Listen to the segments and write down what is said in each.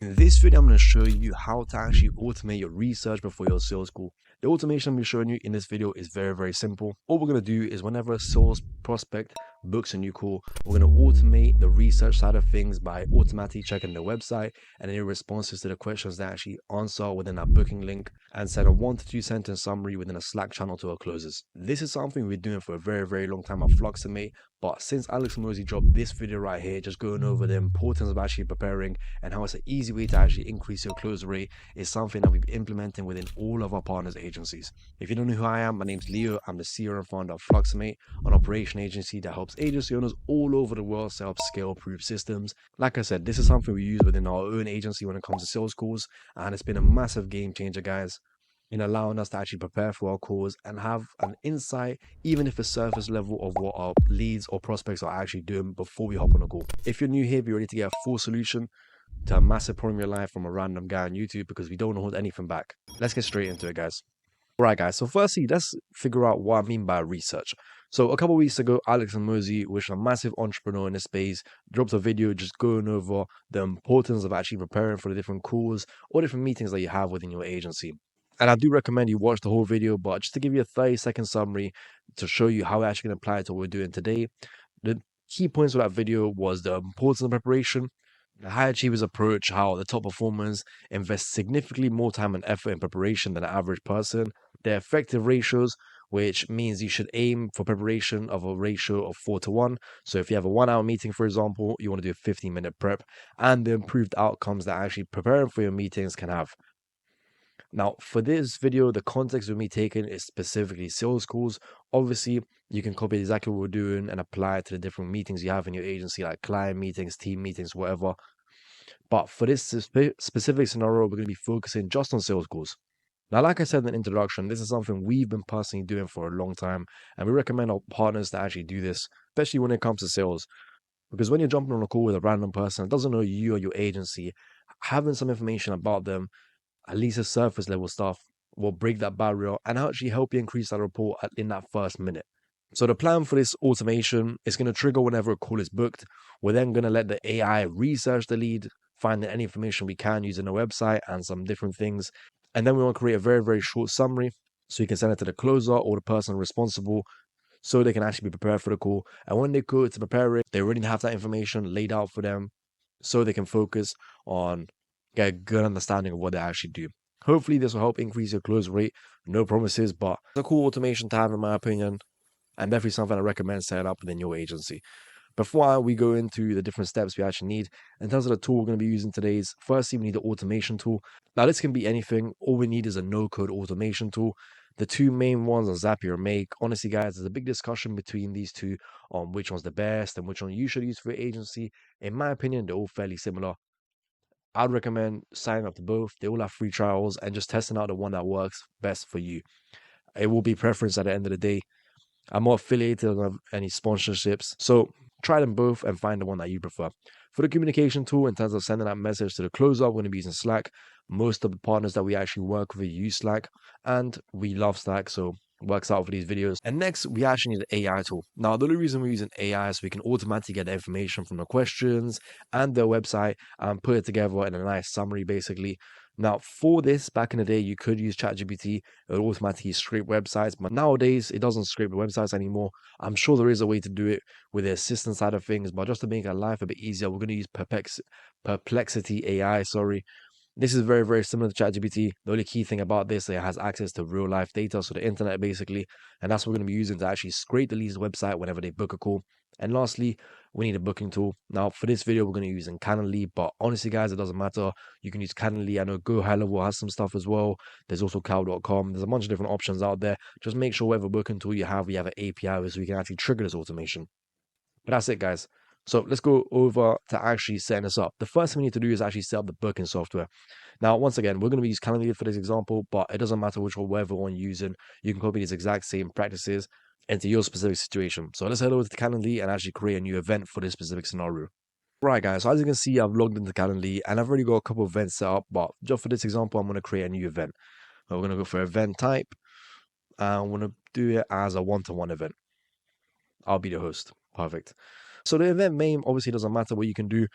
In this video, I'm going to show you how to actually automate your research before your sales call. The automation I'm showing you in this video is very simple. All we're going to do is whenever a sales prospect books a new call, we're going to automate the research side of things by automatically checking the website and any responses to the questions they actually answer within that booking link, and send a 1 to 2 sentence summary within a Slack channel to our closers. This is something we've been doing for a very long time at Fluxomate, but since Alex Mosey dropped this video right here, just going over the importance of actually preparing and how it's an easy way to actually increase your close rate, is something that we've been implementing within all of our partners agencies. If you don't know who I am, my name's Leo. I'm the CEO and founder of Fluxomate, an operation agency that helps agency owners all over the world set up scale-proof systems. Like I said, this is something we use within our own agency when it comes to sales calls, and it's been a massive game changer, guys, in allowing us to actually prepare for our calls and have an insight, even if it's surface level, of what our leads or prospects are actually doing before we hop on a call. If you're new here, be ready to get a full solution to a massive problem in your life from a random guy on YouTube, because we don't hold anything back. Let's get straight into it, guys. Alright, guys, so firstly, let's figure out what I mean by research. So a couple of weeks ago, Alex and Mosey, which is a massive entrepreneur in the space, dropped a video just going over the importance of actually preparing for the different calls or different meetings that you have within your agency. And I do recommend you watch the whole video, but just to give you a 30-second summary to show you how I actually can apply it to what we're doing today, the key points of that video was the importance of preparation, the high achievers approach, how the top performers invest significantly more time and effort in preparation than the average person, the effective ratios, which means you should aim for preparation of a ratio of 4:1. So if you have a 1 hour meeting, for example, you want to do a 15-minute prep, and the improved outcomes that actually preparing for your meetings can have. Now, for this video, the context of me taking is specifically sales calls. Obviously, you can copy exactly what we're doing and apply it to the different meetings you have in your agency, like client meetings, team meetings, whatever. But for this specific scenario, we're going to be focusing just on sales calls. Now, like I said in the introduction, this is something we've been personally doing for a long time, and we recommend our partners to actually do this, especially when it comes to sales. Because when you're jumping on a call with a random person that doesn't know you or your agency, having some information about them, at least a surface level stuff, will break that barrier and actually help you increase that rapport in that first minute. So the plan for this automation is going to trigger whenever a call is booked. We're then going to let the AI research the lead, find any information we can using the website and some different things. And then we want to create a very short summary so you can send it to the closer or the person responsible so they can actually be prepared for the call. And when they go to prepare it, they already have that information laid out for them so they can focus on get a good understanding of what they actually do. Hopefully this will help increase your close rate. No promises, but it's a cool automation to have in my opinion, and definitely something I recommend setting up within your agency. Before we go into the different steps we actually need, in terms of the tool we're going to be using today, is firstly we need the automation tool. Now this can be anything. All we need is a no-code automation tool. The two main ones are Zapier and Make. Honestly, guys, there's a big discussion between these two on which one's the best and which one you should use for your agency. In my opinion, they're all fairly similar. I'd recommend signing up to both. They all have free trials and just testing out the one that works best for you. It will be preference at the end of the day. I'm not affiliated with any sponsorships, so try them both and find the one that you prefer. For the communication tool, in terms of sending that message to the closer, we're going to be using Slack. Most of the partners that we actually work with use Slack, and we love Slack, so it works out for these videos. And next, we actually need an AI tool. Now, the only reason we're using AI is so we can automatically get the information from the questions and the website and put it together in a nice summary, basically. Now, for this, back in the day, you could use ChatGPT. It would automatically scrape websites, but nowadays, it doesn't scrape the websites anymore. I'm sure there is a way to do it with the assistant side of things, but just to make our life a bit easier, we're going to use Perplexity AI, sorry. This is very similar to ChatGPT. The only key thing about this, it has access to real life data, so the internet basically, and that's what we're going to be using to actually scrape the lead's website whenever they book a call. And lastly, we need a booking tool. Now, for this video, we're going to use Calendly, but honestly, guys, it doesn't matter. You can use Calendly. I know Go High Level has some stuff as well. There's also Cloud.com. There's a bunch of different options out there. Just make sure whatever booking tool you have an API so we can actually trigger this automation. But that's it, guys. So let's go over to actually setting this up. The first thing we need to do is actually set up the booking software. Now, once again, we're going to use Calendly for this example, but it doesn't matter whatever one you're using. You can copy these exact same practices into your specific situation. So let's head over to Calendly and actually create a new event for this specific scenario. Right, guys, so as you can see, I've logged into Calendly and I've already got a couple of events set up, but just for this example, I'm going to create a new event. We're going to go for event type, and I'm going to do it as a one-to-one event. I'll be the host. Perfect. So the event name obviously doesn't matter what you can do.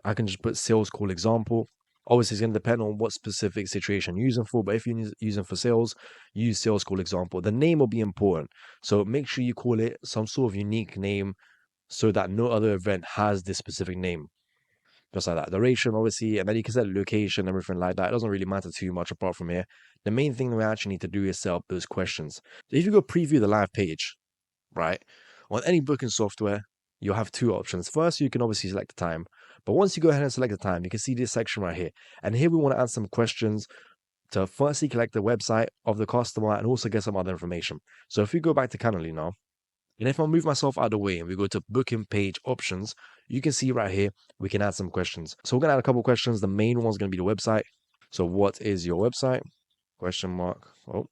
I can just put sales call example. Obviously, it's going to depend on what specific situation you're using for, but if you're using for sales, use sales call example. The name will be important. So make sure you call it some sort of unique name so that no other event has this specific name. Just like that. Duration, obviously, and then you can set location, everything like that. It doesn't really matter too much apart from here. The main thing we actually need to do is set up those questions. So if you go preview the live page, right, on any booking software, you'll have two options. First, you can obviously select the time. But once you go ahead and select the time, you can see this section right here. And here we want to add some questions to firstly collect the website of the customer and also get some other information. So if we go back to Calendly now, and if I move myself out of the way and we go to booking page options, you can see right here, we can add some questions. So we're going to add a couple questions. The main one's going to be the website. So what is your website? Question mark. Oh,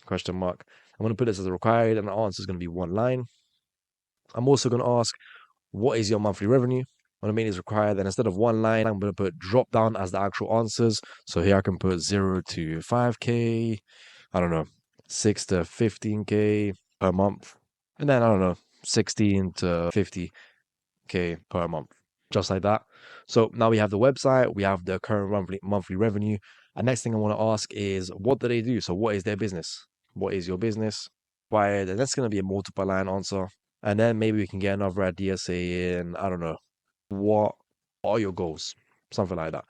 question mark. I'm going to put this as required and the answer is going to be one line. I'm also going to ask, what is your monthly revenue? What I mean is required. Then instead of one line, I'm going to put drop down as the actual answers. So here I can put 0 to 5K, I don't know, 6 to 15K per month. And then, I don't know, 16 to 50K per month, just like that. So now we have the website, we have the current monthly revenue. And next thing I want to ask is, what do they do? So what is their business? What is your business? Why? Then that's going to be a multiple line answer. And then maybe we can get another idea saying, I don't know, what are your goals? Something like that.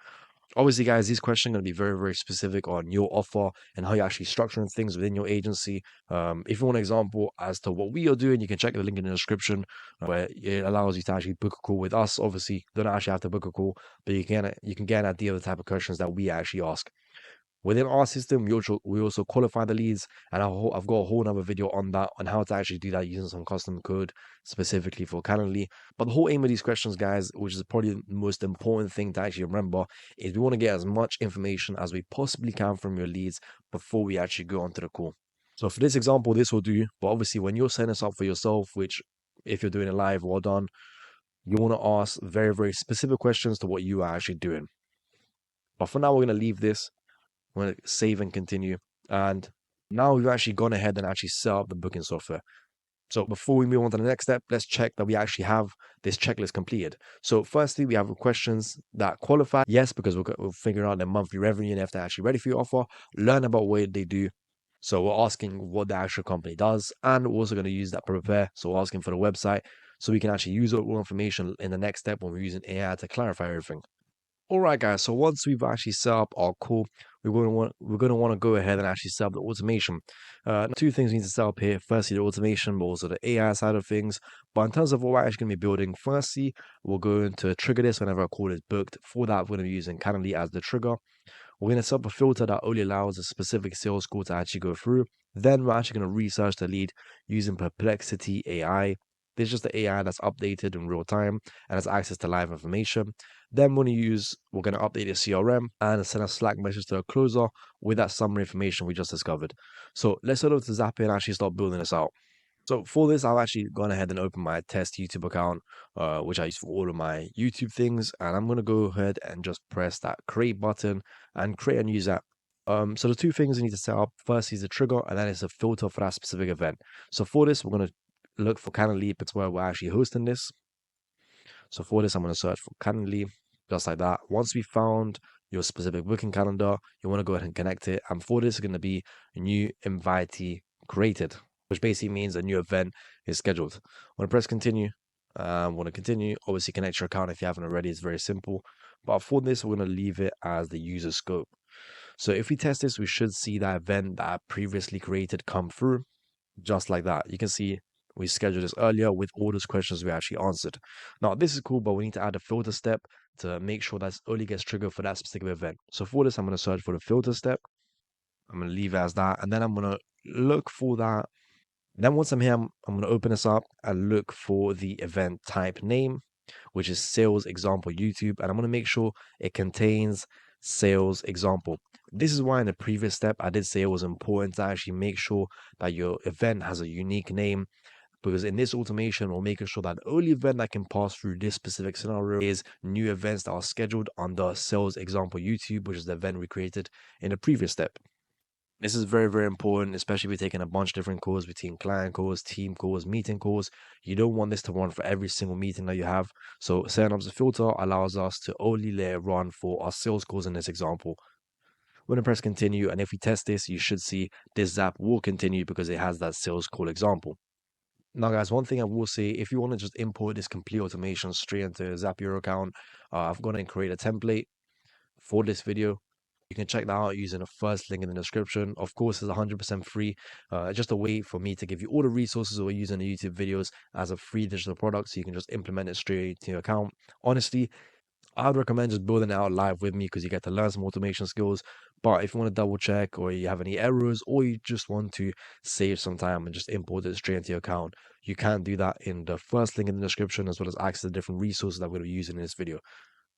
Obviously, guys, these questions are going to be very, very specific on your offer and how you're actually structuring things within your agency. If you want an example as to what we are doing, you can check the link in the description where it allows you to actually book a call with us. Obviously, you don't actually have to book a call, but you can get an idea of the type of questions that we actually ask. Within our system, we also qualify the leads, and I've got a whole other video on that, on how to actually do that using some custom code specifically for Calendly. But the whole aim of these questions, guys, which is probably the most important thing to actually remember, is we want to get as much information as we possibly can from your leads before we actually go onto the call. So for this example, this will do, but obviously when you're setting this up for yourself, which if you're doing it live, well done, you want to ask very, very specific questions to what you are actually doing. But for now, we're going to leave this. I'm going to save and continue. And now we've actually gone ahead and actually set up the booking software. So before we move on to the next step, let's check that we actually have this checklist completed. So firstly, we have questions that qualify. Yes, because we'll figure out their monthly revenue and if they're actually ready for your offer. Learn about what they do. So we're asking what the actual company does. And we're also going to use that to prepare. So we're asking for the website so we can actually use all information in the next step when we're using AI to clarify everything. All right, guys. So once we've actually set up our call, we're going to want to go ahead and actually set up the automation. Two things we need to set up here. Firstly, the automation, but also the AI side of things. But in terms of what we're actually going to be building, firstly, we're going to trigger this whenever a call is booked. For that, we're going to be using Calendly as the trigger. We're going to set up a filter that only allows a specific sales call to actually go through. Then we're actually going to research the lead using Perplexity AI. This is just the AI that's updated in real time and has access to live information. Then we're going to update the CRM and send a Slack message to a closer with that summary information we just discovered. So let's head over to Zapier and actually start building this out. So for this, I've actually gone ahead and opened my test YouTube account, which I use for all of my YouTube things. And I'm going to go ahead and just press that create button and create a new app. So the two things we need to set up, first is a trigger and then it's a filter for that specific event. So for this, we're going to look for Calendly. It's where we're actually hosting this. So for this, I'm going to search for Calendly, just like that. Once we found your specific booking calendar, you want to go ahead and connect it. And for this, is going to be a new invitee created, which basically means a new event is scheduled. I want to press continue. Want to continue. Obviously, connect your account if you haven't already. It's very simple. But for this, we're going to leave it as the user scope. So if we test this, we should see that event that I previously created come through, just like that. You can see we scheduled this earlier with all those questions we actually answered. Now, this is cool, but we need to add a filter step to make sure that only gets triggered for that specific event. So for this, I'm going to search for the filter step. I'm going to leave it as that. And then I'm going to look for that. Then once I'm here, I'm going to open this up and look for the event type name, which is sales example YouTube. And I'm going to make sure it contains sales example. This is why in the previous step, I did say it was important to actually make sure that your event has a unique name, because in this automation, we're making sure that the only event that can pass through this specific scenario is new events that are scheduled under sales example YouTube, which is the event we created in the previous step. This is very, very important, especially if you're taking a bunch of different calls between client calls, team calls, meeting calls. You don't want this to run for every single meeting that you have. So setting up the filter allows us to only let it run for our sales calls in this example. We're going to press continue, and if we test this, you should see this Zap will continue because it has that sales call example. Now, guys, one thing I will say, if you want to just import this complete automation straight into Zapier account, I've gone and create a template for this video. You can check that out using the first link in the description. Of course, it's 100% free. Just a way for me to give you all the resources we're using the YouTube videos as a free digital product, so you can just implement it straight to your account. Honestly, I would recommend just building it out live with me because you get to learn some automation skills. But if you want to double check, or you have any errors, or you just want to save some time and just import it straight into your account, you can do that in the first link in the description, as well as access to different resources that we're going to be using in this video.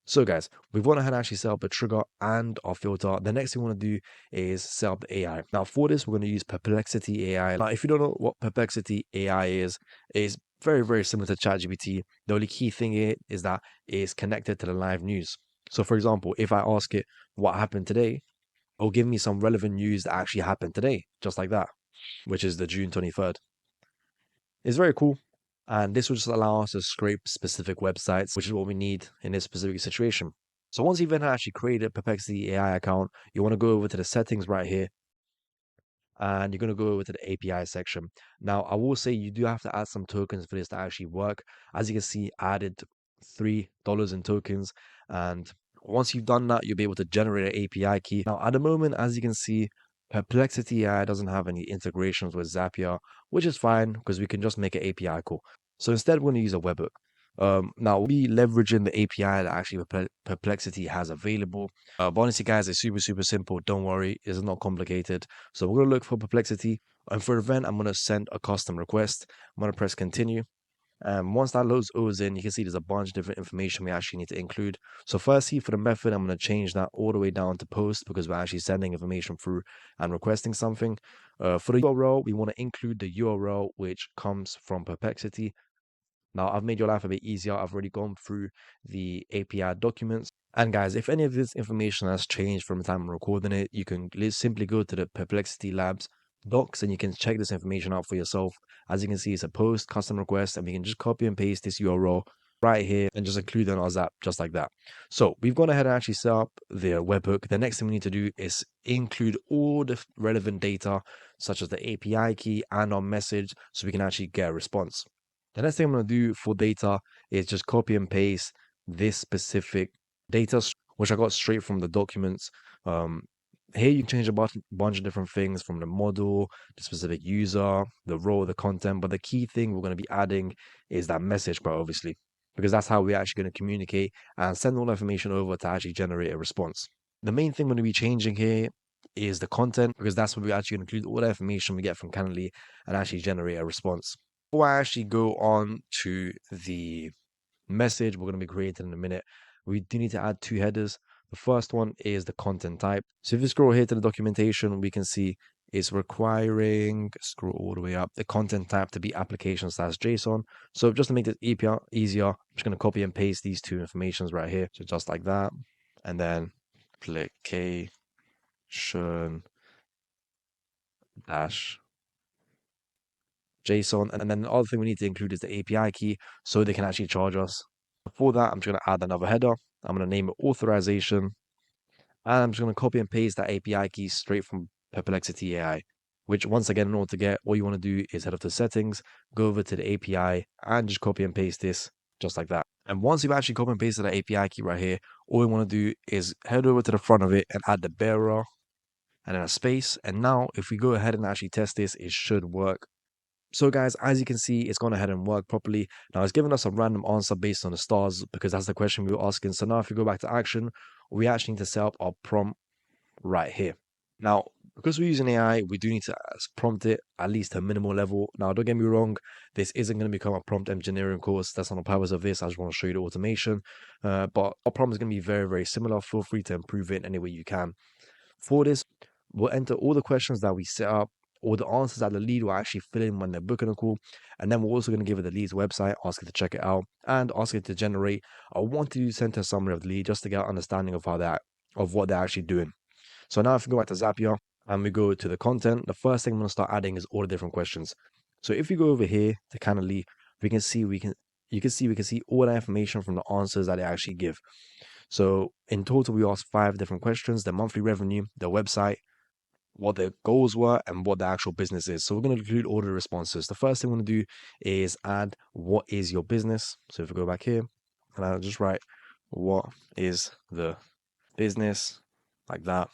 So guys, we've gone ahead and actually set up a trigger and our filter. The next thing we want to do is set up the AI. Now for this, we're going to use Perplexity AI. Now, if you don't know what Perplexity AI is very, very similar to ChatGPT. The only key thing here is that it's connected to the live news. So for example, if I ask it what happened today, it'll give me some relevant news that actually happened today, just like that, which is the June 23rd. It's very cool. And this will just allow us to scrape specific websites, which is what we need in this specific situation. So once you've actually created a Perplexity AI account, you want to go over to the settings right here, and you're going to go over to the API section. Now, I will say you do have to add some tokens for this to actually work. As you can see, I added $3 in tokens, and once you've done that, you'll be able to generate an API key. Now, at the moment, as you can see, Perplexity AI doesn't have any integrations with Zapier, which is fine because we can just make an API call. So instead, we're going to use a webhook. Now, we'll be leveraging the API that actually Perplexity has available. But honestly, guys, it's super, super simple. Don't worry, it's not complicated. So we're going to look for Perplexity. And for event, I'm going to send a custom request. I'm going to press continue. Once that loads O's in, you can see there's a bunch of different information we actually need to include. So firstly, for the method, I'm going to change that all the way down to post because we're actually sending information through and requesting something. For the URL, we want to include the URL which comes from Perplexity. Now, I've made your life a bit easier. I've already gone through the API documents. And guys, if any of this information has changed from the time I'm recording it, you can simply go to the Perplexity Labs docs and you can check this information out for yourself. As you can see, it's a post custom request, and we can just copy and paste this URL right here and just include it on our Zap just like that. So we've gone ahead and actually set up the webhook. The next thing we need to do is include all the relevant data, such as the API key and our message, so we can actually get a response. The next thing I'm going to do for data is just copy and paste this specific data, which I got straight from the documents. Here you can change a bunch of different things, from the model, the specific user, the role, the content. But the key thing we're going to be adding is that message part, obviously, because that's how we're actually going to communicate and send all the information over to actually generate a response. The main thing we're going to be changing here is the content, because that's where we actually include all the information we get from Calendly and actually generate a response. Before I actually go on to the message we're going to be creating in a minute, we do need to add two headers. The first one is the content type. So if you scroll here to the documentation, we can see it's requiring, scroll all the way up, the content type to be application/JSON. So just to make it easier, I'm just going to copy and paste these two informations right here. So just like that. And then application dash JSON. And then the other thing we need to include is the API key so they can actually charge us. For that, I'm just going to add another header. I'm going to name it authorization. And I'm just going to copy and paste that API key straight from Perplexity AI, which once again, in order to get, all you want to do is head up to settings, go over to the API and just copy and paste this just like that. And once you've actually copy and pasted that API key right here, all we want to do is head over to the front of it and add the bearer and then a space. And now if we go ahead and actually test this, it should work. So guys, as you can see, it's gone ahead and worked properly. Now it's given us a random answer based on the stars because that's the question we were asking. So now if we go back to action, we actually need to set up our prompt right here. Now, because we're using AI, we do need to prompt it at least a minimal level. Now, don't get me wrong, this isn't going to become a prompt engineering course. That's not the purpose of this. I just want to show you the automation. But our prompt is going to be very, very similar. Feel free to improve it any way you can. For this, we'll enter all the questions that we set up, or the answers that the lead will actually fill in when they're booking a call. And then we're also going to give it the lead's website, ask it to check it out, and ask it to generate a 1-2 sentence summary of the lead just to get an understanding of what they're actually doing. So now if we go back to Zapier, and we go to the content, the first thing I'm going to start adding is all the different questions. So if you go over here to Canonly, we can see we can see all the information from the answers that they actually give. So in total, we asked 5 different questions: the monthly revenue, the website, what their goals were, and what the actual business is. So we're going to include all the responses. The first thing we're going to do is add what is your business. So if we go back here, and I'll just write what is the business, like that.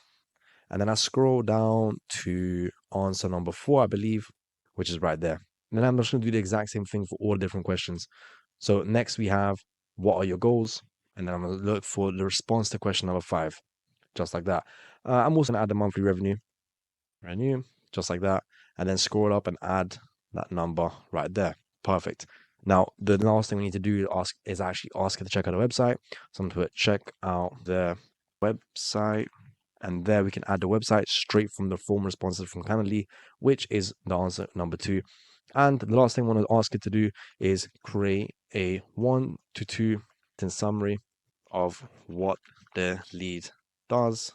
And then I scroll down to answer number 4, I believe, which is right there. And then I'm just going to do the exact same thing for all different questions. So next we have, what are your goals? And then I'm going to look for the response to question number 5, just like that. I'm also going to add the monthly revenue, just like that. And then scroll up and add that number right there. Perfect. Now, the last thing we need to do is actually ask it to check out the website. So I'm going to put check out the website. And there we can add the website straight from the form responses from Canonly, which is the answer number 2. And the last thing I want to ask it to do is create a 1 to 2 summary of what the lead does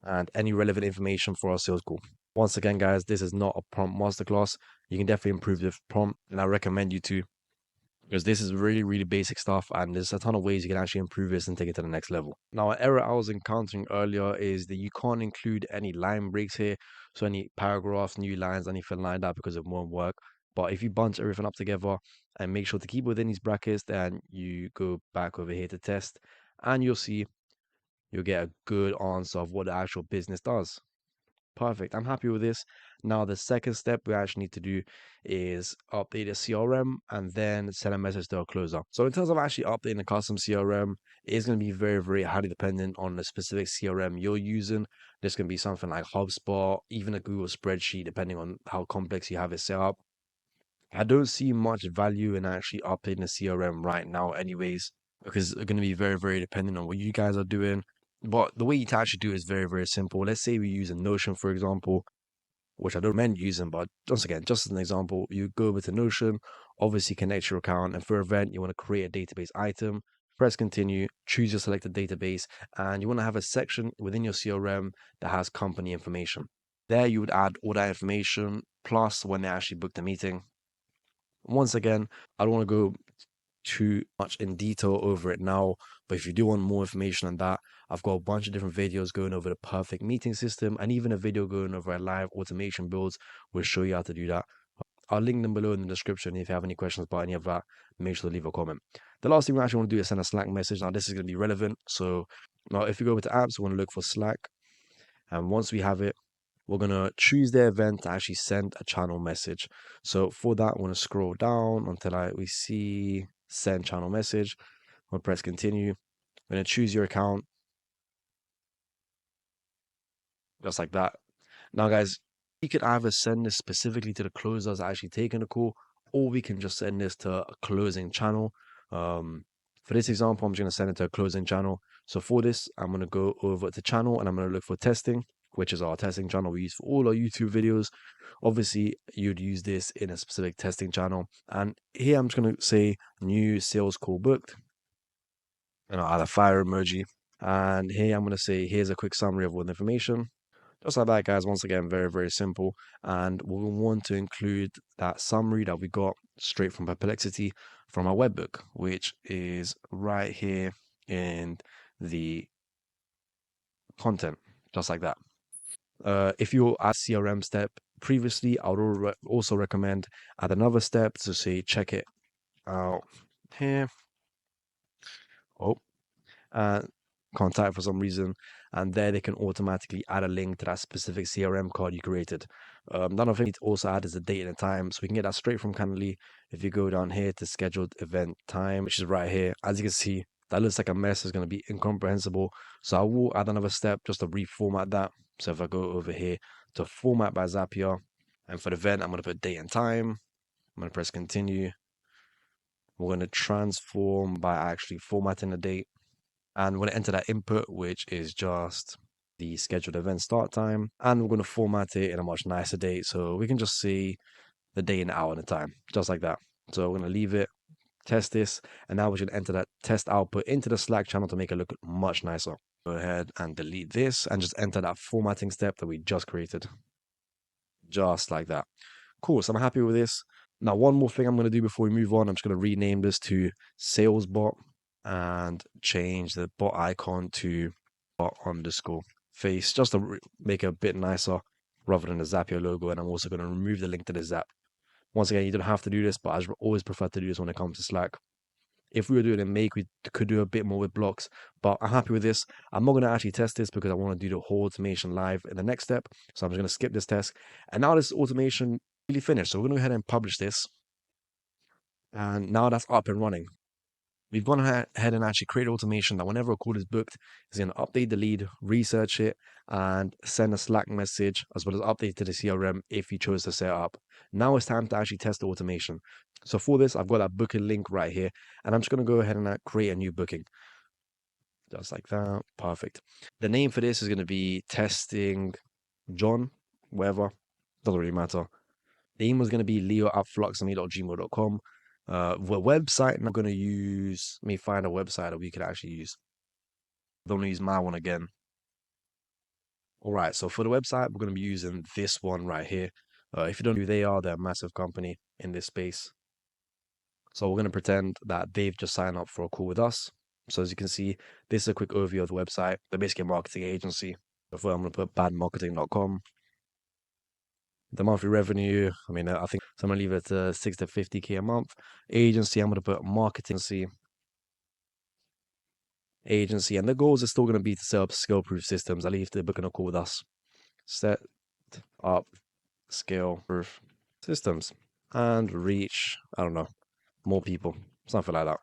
and any relevant information for our sales call. Once again, guys, this is not a prompt masterclass. You can definitely improve the prompt, and I recommend you to, because this is really, really basic stuff, and there's a ton of ways you can actually improve this and take it to the next level. Now, an error I was encountering earlier is that you can't include any line breaks here, so any paragraphs, new lines, anything like that, because it won't work. But if you bunch everything up together and make sure to keep within these brackets, then you go back over here to test, and you'll get a good answer of what the actual business does. Perfect. I'm happy with this. Now, the second step we actually need to do is update a CRM and then send a message to our closer. So in terms of actually updating a custom CRM, it is going to be very, very highly dependent on the specific CRM you're using. This can be something like HubSpot, even a Google spreadsheet, depending on how complex you have it set up. I don't see much value in actually updating a CRM right now anyways, because it's going to be very, very dependent on what you guys are doing. But the way you to actually do it is very, very simple. Let's say we use a Notion, for example, which I don't recommend using, but once again, just as an example, you go over to Notion, obviously connect your account, and for event, you want to create a database item, press continue, choose your selected database, and you want to have a section within your CRM that has company information. There you would add all that information, plus when they actually book the meeting. Once again, I don't want to go too much in detail over it now, but if you do want more information on that, I've got a bunch of different videos going over the perfect meeting system, and even a video going over a live automation builds will show you how to do that. I'll link them below in the description. If you have any questions about any of that, make sure to leave a comment. The last thing we actually want to do is send a Slack message. Now, this is going to be relevant. So now if you go over to apps, we want to look for Slack, and once we have it, we're going to choose the event to actually send a channel message. So for that, I'm going to scroll down until we see send channel message. I'm going to press continue. I'm going to choose your account, just like that. Now, guys, we could either send this specifically to the closers actually taking the call, or we can just send this to a closing channel. For this example, I'm just going to send it to a closing channel. So for this, I'm going to go over to channel and I'm going to look for testing, which is our testing channel we use for all our YouTube videos. Obviously, you'd use this in a specific testing channel. And here I'm just going to say new sales call booked, and I'll add a fire emoji. And here I'm going to say, here's a quick summary of all the information. Just like that, guys. Once again, very, very simple. And we'll want to include that summary that we got straight from Perplexity from our webbook, which is right here in the content, just like that. If you add CRM step previously, I would also recommend add another step to say check it out here. Oh, and contact for some reason, and there they can automatically add a link to that specific CRM card you created. Another thing to also add is the date and the time, so we can get that straight from Canonly. If you go down here to scheduled event time, which is right here, as you can see, that looks like a mess. It's going to be incomprehensible. So I will add another step just to reformat that. So if I go over here to format by Zapier, and for the event, I'm going to put date and time. I'm going to press continue. We're going to transform by actually formatting the date. And we're going to enter that input, which is just the scheduled event start time. And we're going to format it in a much nicer date. So we can just see the day and the hour and the time, just like that. So we're going to leave it, test this. And now we should enter that test output into the Slack channel to make it look much nicer. Go ahead and delete this and just enter that formatting step that we just created. Just like that. Cool, so I'm happy with this. Now, one more thing I'm going to do before we move on, I'm just going to rename this to SalesBot and change the bot icon to bot underscore face, just to make it a bit nicer rather than the Zapier logo. And I'm also going to remove the link to the Zap. Once again, you don't have to do this, but I always prefer to do this when it comes to Slack. If we were doing a make, we could do a bit more with blocks, but I'm happy with this. I'm not going to actually test this because I want to do the whole automation live in the next step. So I'm just going to skip this test. And now this automation really finished. So we're going to go ahead and publish this. And now that's up and running. We've gone ahead and actually created automation that whenever a call is booked, it's going to update the lead, research it, and send a Slack message, as well as update to the CRM if you chose to set it up. Now it's time to actually test the automation. So for this, I've got that booking link right here, and I'm just going to go ahead and create a new booking. Just like that. Perfect. The name for this is going to be Testing John, whatever. Doesn't really matter. The email is going to be leo@fluxomate.gmail.com. The website, I'm going to use, let me find a website that we could actually use. Don't want to use my one again. All right, so for the website, we're going to be using this one right here. If you don't know who they are, they're a massive company in this space. So we're going to pretend that they've just signed up for a call with us. So as you can see, this is a quick overview of the website. They're basically a marketing agency. Before I'm going to put badmarketing.com. The monthly revenue, I mean, I think so I'm going to leave it to 6 to 50K a month. Agency, I'm going to put marketing agency. And the goals are still going to be to set up scale-proof systems. I'll leave the book on a call with us. Set up scale-proof systems and reach, I don't know, more people, something like that.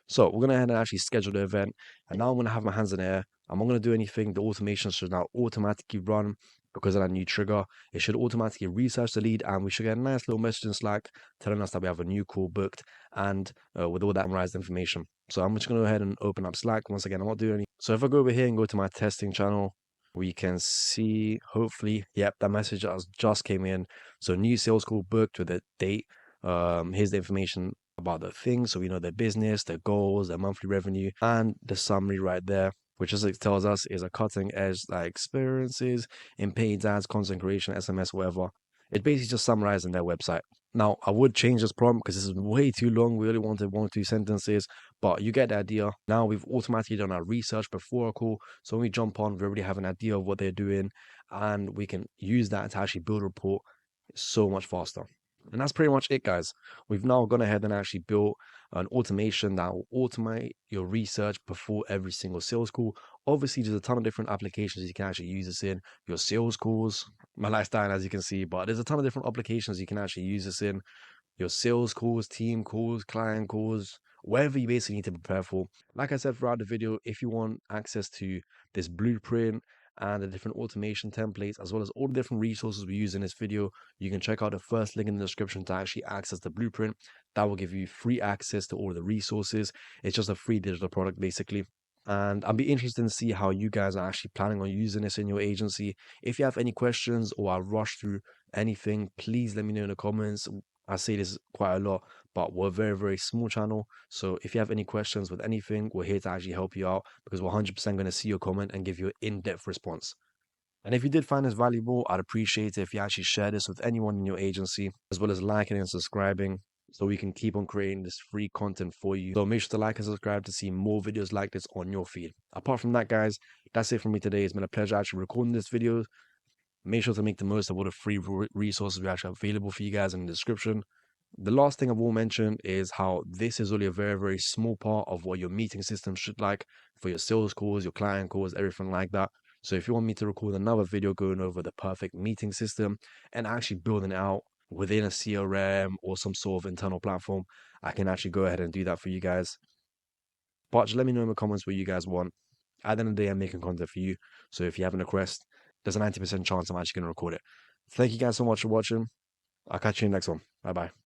So we're going to go ahead and actually schedule the event. And now I'm going to have my hands in the air. I'm not going to do anything. The automation should now automatically run because of that new trigger. It should automatically research the lead, and we should get a nice little message in Slack telling us that we have a new call booked and with all that summarized information. So I'm just going to go ahead and open up Slack. Once again, I'm not doing any. So if I go over here and go to my testing channel, we can see, hopefully, yep, that message just came in. So new sales call booked with a date. Here's the information about the things, so we know their business, their goals, their monthly revenue, and the summary right there, which as it tells us is a cutting edge like experiences in paid ads, content creation, SMS, whatever. It's basically just summarizing their website. Now, I would change this prompt because this is way too long. We only wanted 1 or 2 sentences, but you get the idea. Now we've automatically done our research before a call. So when we jump on, we already have an idea of what they're doing, and we can use that to actually build a report so much faster. And that's pretty much it, guys. We've now gone ahead and actually built an automation that will automate your research before every single sales call. Obviously, there's a ton of different applications you can actually use this in. Your sales calls, my lifestyle, as you can see, but there's a ton of different applications you can actually use this in. Your sales calls, team calls, client calls, whatever you basically need to prepare for. Like I said throughout the video, if you want access to this blueprint and the different automation templates, as well as all the different resources we use in this video, you can check out the first link in the description to actually access the blueprint. That will give you free access to all the resources. It's just a free digital product, basically. And I'll be interested to see how you guys are actually planning on using this in your agency. If you have any questions or I rush through anything, please let me know in the comments. I say this quite a lot, but we're a very, very small channel. So if you have any questions with anything, we're here to actually help you out because we're 100% going to see your comment and give you an in-depth response. And if you did find this valuable, I'd appreciate it if you actually share this with anyone in your agency, as well as liking and subscribing so we can keep on creating this free content for you. So make sure to like and subscribe to see more videos like this on your feed. Apart from that, guys, that's it for me today. It's been a pleasure actually recording this video. Make sure to make the most of all the free resources we actually have available for you guys in the description. The last thing I will mention is how this is only a very, very small part of what your meeting system should like for your sales calls, your client calls, everything like that. So if you want me to record another video going over the perfect meeting system and actually building it out within a CRM or some sort of internal platform, I can actually go ahead and do that for you guys. But just let me know in the comments what you guys want. At the end of the day, I'm making content for you. So if you have a request, there's a 90% chance I'm actually going to record it. Thank you guys so much for watching. I'll catch you in the next one. Bye bye.